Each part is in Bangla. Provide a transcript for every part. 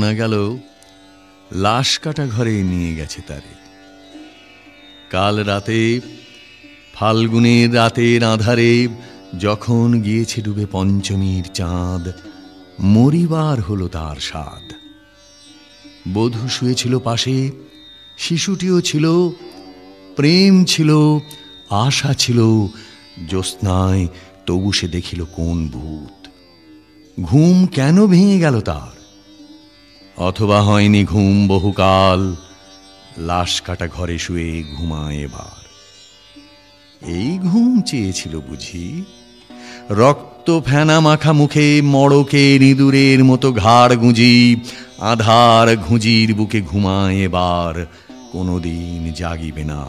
শোনা গেল লাশ কাটা ঘরে নিয়ে গেছে তারে। কাল রাতে ফাল্গুনের রাতের আঁধারে যখন গিয়েছে ডুবে পঞ্চমীর চাঁদ, মরিবার হলো তার স্বাদ। বধূ শুয়েছিল পাশে, শিশুটিও ছিল, প্রেম ছিল, আশা ছিল। জ্যোৎস্নায় তবু সে দেখিল কোন ভূত। ঘুম কেন ভেঙে গেল তার? অথবা হয়নি ঘুম বহুকাল, লাশ কাটা ঘরে শুয়ে ঘুমায় এবার। এই ঘুম চেয়েছিল বুঝি? রক্ত ফেনা মাখা মুখে মড়কের ইঁদুরের মতো ঘাড় গুঁজি, আধার ঘুঁজির বুকে ঘুমায় এবার। কোনোদিন জাগিবে না,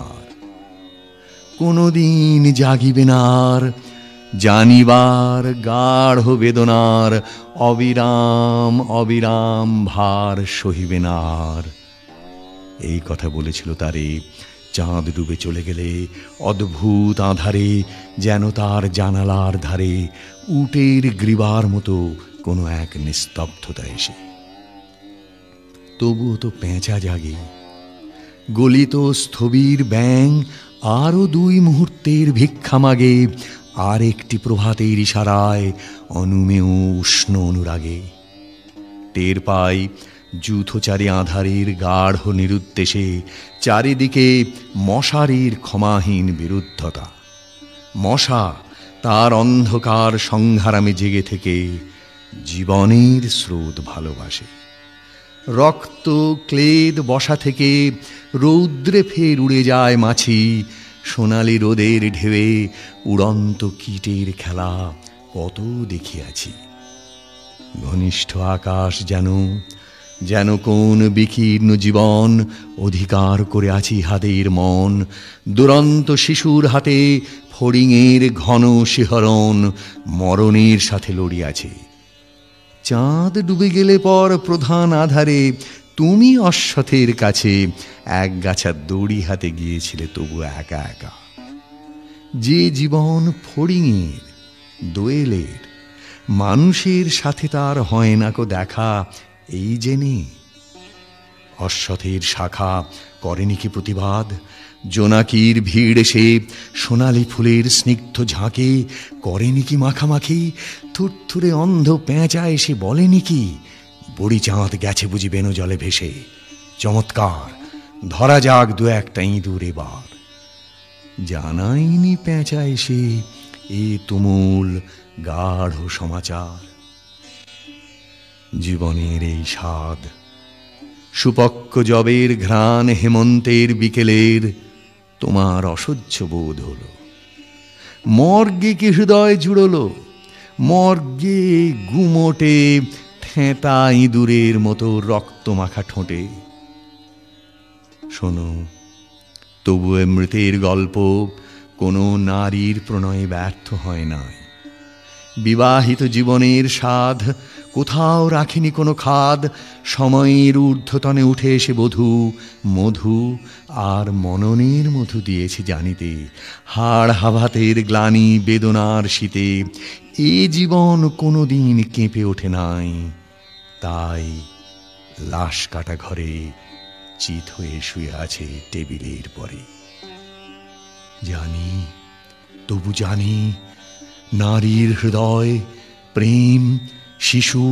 কোনোদিন জাগিবে না। জানিবার গাঢ় বেদনার অবিরাম অবিরাম ভার সহিবে না। এই কথা বলেছিল তারে চাঁদ ডুবে চলে গেলে অদ্ভুত আঁধারে, যেন তার জানালার ধারে উটের গ্রীবার মতো কোনো এক নিস্তব্ধতা এসে। তবুও তো পেঁচা জাগে, গলিত স্থবির ব্যাং আরো 2 মুহূর্তের ভিক্ষা মাগে, আর একটি প্রভাতের ইশারায় অনুমেয় উষ্ণ অনুরাগে। টের পাই যূথচারী আঁধারের গাঢ় নিরুদ্দেশে চারিদিকে মশারির ক্ষমাহীন বিরুদ্ধতা। মশা তার অন্ধকার সংহারামে জেগে থেকে জীবনের স্রোত ভালোবাসে। রক্ত ক্লেদ বসা থেকে রৌদ্রে ফের উড়ে যায় মাছি। সোনালি রোদের ঢেউয়ে উড়ন্ত কীটের খেলা কত দেখিয়াছি। ঘনিষ্ঠ আকাশ যেন যেন কোন বিকীর্ণ জীবন অধিকার করে আছি হাতের মন। দুরন্ত শিশুর হাতে ফড়িংয়ের ঘন শিহরণ মরণের সাথে লড়িয়াছে। চাঁদ ডুবে গেলে পর প্রধান আধারে তুমি অশ্বথের কাছে এক গাছা দড়ি হাতে গিয়েছিলে তবু একা একা। যে জীবন ফড়িংয়ের দোয়েলের, মানুষের সাথে তার হয় না কো দেখা, এই জেনে অশ্বথের শাখা করেনি কি প্রতিবাদ? জোনাকির ভিড় এসে সোনালি ফুলের স্নিগ্ধ ঝাঁকে করেনি কি মাখামাখি? থুরথুরে অন্ধ পেঁচা এসে বলেনি কি বড়ি চাঁদ গেছে বুঝি বেনো জলে ভেসে? চমৎকার, ধরা যাক 2-1টা ইঁদুর এবার। জানাইনি পেঁচা এসে এ তুমুল গাঢ় সমাচার। জীবনের এই স্বাদ, সুপক্ক জবের ঘ্রাণ হেমন্তের বিকেলের, তোমার অসহ্য বোধ হল। মর্গে কি হৃদয় জুড়ল? মর্গে গুমোটে থেঁতা ইঁদুরের মতো রক্ত মাখা ঠোঁটে। শোনো, তবু মৃতের গল্প কোনো নারীর প্রণয়ে ব্যর্থ হয় নাই। বিবাহিত জীবনের স্বাদ কোথাও রাখেনি কোনো খাদ। সময়ের ঊর্ধ্বতনে উঠে এসে বধূ মধু আর মননের মধু দিয়েছে জানিতে। হাড় হাভাতের গ্লানি বেদনার শীতে এ জীবন কোনো দিন কেঁপে ওঠে নাই। তাই লাশ কাটা ঘরে চিত হয়ে শুয়ে আছে টেবিলের পরে। জানি, তবু জানি, নারীর হৃদয়, প্রেম, শিশু,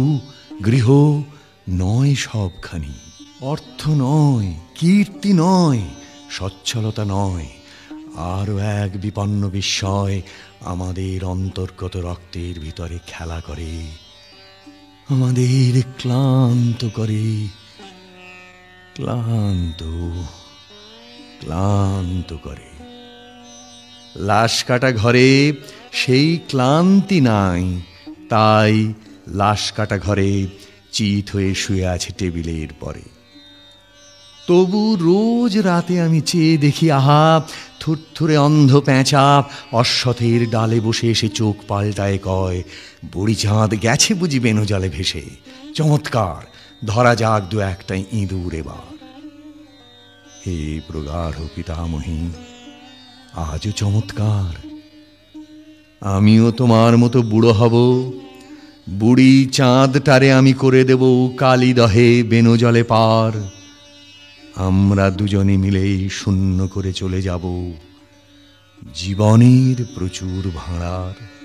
গৃহ নয় সবখানি। অর্থ নয়, কীর্তি নয়, সচ্ছলতা নয়, আরও এক বিপন্ন বিস্ময় আমাদের অন্তর্গত রক্তের ভিতরে খেলা করে, আমাদের ক্লান্ত করে। ক্লান্ত ক্লান্ত করে। লাশ কাটা ঘরে সেই ক্লান্তি নাই, তাই লাশ কাটা ঘরে চিত হয়ে শুয়ে আছে টেবিলের পরে। তবু রোজ রাতে আমি চেয়ে দেখি, আহা, থুরথুরে অন্ধ পেঁচা অশ্বথের ডালে বসে এসে চোখ পাল্টায় কয়, বুড়ি চাঁদ গেছে বুঝি বেনো জলে ভেসে। চমৎকার, ধরা যাক 2-1টা ইঁদুর এবার। হে প্রগাঢ় পিতামহী, আজও চমৎকার। আমিও তোমার মতো বুড়ো হব, বুড়ি চাঁদটারে আমি করে দেব কালিদহে বেনো জলে পার। আমরা দুজনে মিলেই শূন্য করে চলে যাব জীবনের প্রচুর ভাঁড়ার।